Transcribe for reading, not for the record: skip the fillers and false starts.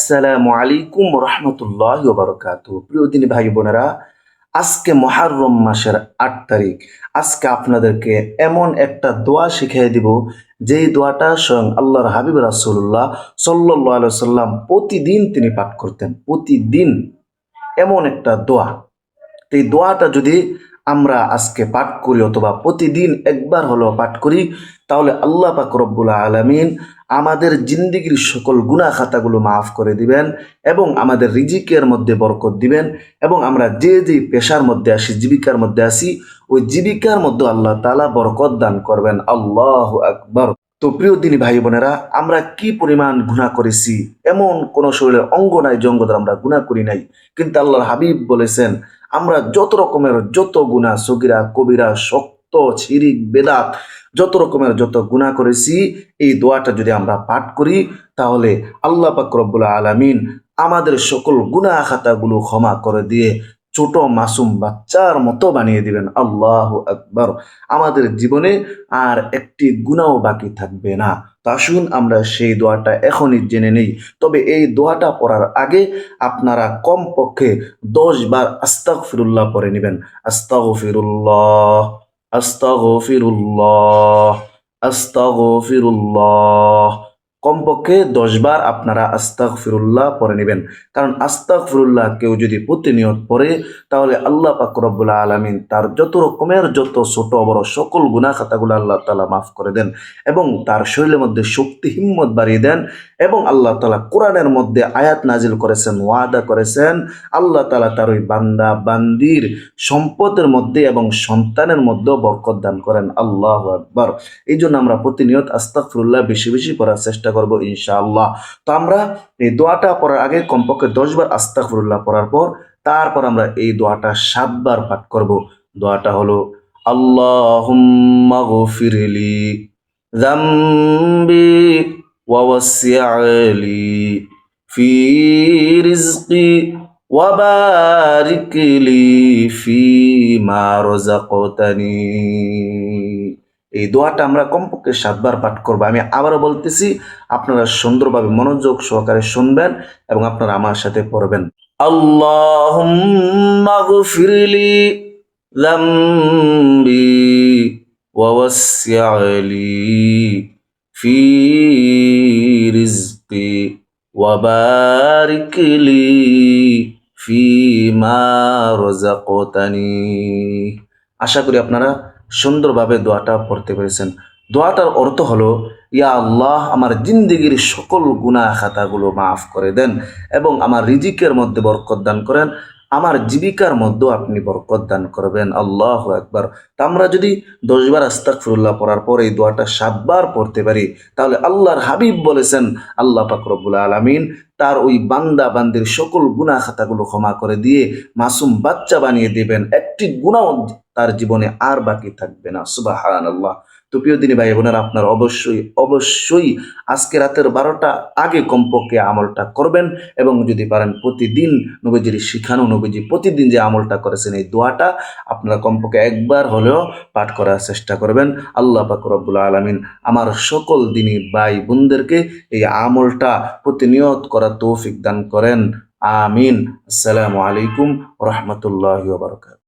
আসসালামু আলাইকুম রহমতুল্লাহ বারকাতু। প্রিয় দিনী ভাই বোনেরা, আজকে মুহররম মাসের ৮ তারিখ। আজকে আপনাদেরকে এমন একটা দোয়া শিখিয়ে দিব, যেই দোয়াটা স্বয়ং আল্লাহর হাবিব রাসূলুল্লাহ সাল্লাল্লাহু আলাইহি ওয়াসাল্লাম প্রতিদিন তিনি পাঠ করতেন। প্রতিদিন এমন একটা দোয়া, এই দোয়াটা যদি আমরা আজকে পাঠ করি অথবা প্রতিদিন একবার হলেও পাঠ করি, তাহলে আল্লাহ পাক রব্বুল আলামিন আমাদের জিন্দেগির সকল গুনাহ খাতাগুলো মাফ করে দিবেন এবং আমাদের রিজিকের মধ্যে বরকত দিবেন। এবং আমরা যে যে পেশার মধ্যে আসি, জীবিকার মধ্যে আসি, ওই জীবিকার মধ্যে আল্লাহ তাআলা বরকত দান করবেন। আল্লাহু আকবার। তো প্রিয় দিনী ভাই বোনেরা, আমরা কি পরিমাণ গুনাহ করেছি, এমন কোন শরীরের অঙ্গ নাই যে অঙ্গ দ্বারা আমরা গুনাহ করি নাই। কিন্তু আল্লাহর হাবিব বলেছেন, আমরা যত রকমের যত গুনাহ, সগীরা কবিরা, শক্ত শিরিক বেদাত, যত রকমের যত গুনাহ করেছি, এই দোয়াটা যদি আমরা পাঠ করি, তাহলে আল্লাহ পাক রব্বুল আলামিন আমাদের সকল গুনাহ খাতাগুলো ক্ষমা করে দিয়ে ছোট মাসুম বাচ্চার মতো বানিয়ে দিবেন। আল্লাহু আকবার। আমাদের জীবনে আর একটি গুনাহও বাকি থাকবে না। তো আসুন আমরা সেই দোয়াটা এখনই জেনে নেই। তবে এই দোয়াটা পড়ার আগে আপনারা কমপক্ষে 10 বার আস্তাগফিরুল্লাহ পড়ে নেবেন। আস্তাগফিরুল্লাহ, আস্তাগফিরুল্লাহ, আস্তাগফিরুল্লাহ। কমপক্ষে 10 বার আপনারা আস্তাগফিরুল্লাহ পড়ে নেবেন। কারণ আস্তাগফিরুল্লাহ কেউ যদি প্রতিনিয়ত পড়ে, তাহলে আল্লাহ পাক রব্বুল আলামিন তার যত রকমের যত ছোট বড় সকল গুনাহ খাতাগুলো আল্লাহ তাআলা মাফ করে দেন এবং তার শরীরের মধ্যে শক্তি হিম্মত বাড়িয়ে দেন। এবং আল্লাহ তাআলা কোরআনের মধ্যে আয়াত নাজিল করেছেন, ওয়াদা করেছেন, আল্লাহ তাআলা তার ওই বান্দা বান্দির সম্পদের মধ্যে এবং সন্তানের মধ্যেও বরকত দান করেন। আল্লাহু আকবার। এই জন্য আমরা প্রতিনিয়ত আস্তাগফিরুল্লাহ বেশি বেশি পড়ার চেষ্টা করব ইনশাআল্লাহ। তো আমরা এই দোয়াটা পড়ার আগে কমপক্ষে 10 বার আস্তাগফিরুল্লাহ পড়ার পর তারপর আমরা এই দোয়াটা 7 বার পাঠ করব। দোয়াটা হলো, আল্লাহুম্মা গফিরলি যামবি ওয়া ওয়াসসি'লি ফি রিজকি ওয়া বারিক লি ফিমা রাযাকতানি। এই দোয়াটা আমরা কমপক্ষে 7 বার পাঠ করব। আমি আবারও বলতেছি, আপনারা সুন্দরভাবে মনোযোগ সহকারে শুনবেন এবং আপনারা আমার সাথে পড়বেন। আল্লাহুম্মা গফিরলি যামবি ওয়া ওয়াসসি'লি ফি রিজকি ওয়া বারিক লি ফিমা রাযাকতানি। আশা করি আপনারা সুন্দরভাবে দোয়াটা পড়তে পেরেছেন। দোয়াটার অর্থ হলো, ইয়া আল্লাহ, আমার জিন্দেগির সকল গুনাহ খাতাগুলো মাফ করে দেন এবং আমার রিজিকের মধ্যে বরকত দান করেন, আমার জীবিকার মধ্যেও আপনি বরকত দান করবেন। আল্লাহু আকবার। তা আমরা যদি 10 বার আস্তাগফিরুল্লাহ পড়ার পর এই দোয়াটা 7 বার পড়তে পারি, তাহলে আল্লাহর হাবিব বলেছেন, আল্লাহ পাক রব্বুল আলামিন তার ওই বান্দা বান্দির সকল গুনাহ খাতাগুলো ক্ষমা করে দিয়ে মাসুম বাচ্চা বানিয়ে দিবেন। একটি গুনাহ তার জীবনে আর বাকি থাকবে না। সুবহানাল্লাহ। তো প্রিয় দিনী ভাই বোনেরা, আপনারা অবশ্যই অবশ্যই আজকে রাতের 12টা আগে কমপক্ষে আমলটা করবেন এবং যদি পারেন প্রতিদিন নবীজির শিখানো, নবীজি প্রতিদিন যে আমলটা করেছেন এই দোয়াটা আপনারা কমপক্ষে একবার হলেও পাঠ করার চেষ্টা করবেন। আল্লাহ পাক রব্বুল আলামিন আমার সকল দিনী ভাই বোনদেরকে এই আমলটা প্রতিনিয়ত করার তৌফিক দান করেন। আমিন। আসসালামু আলাইকুম ওয়া রাহমাতুল্লাহি ওয়া বারাকাতুহু।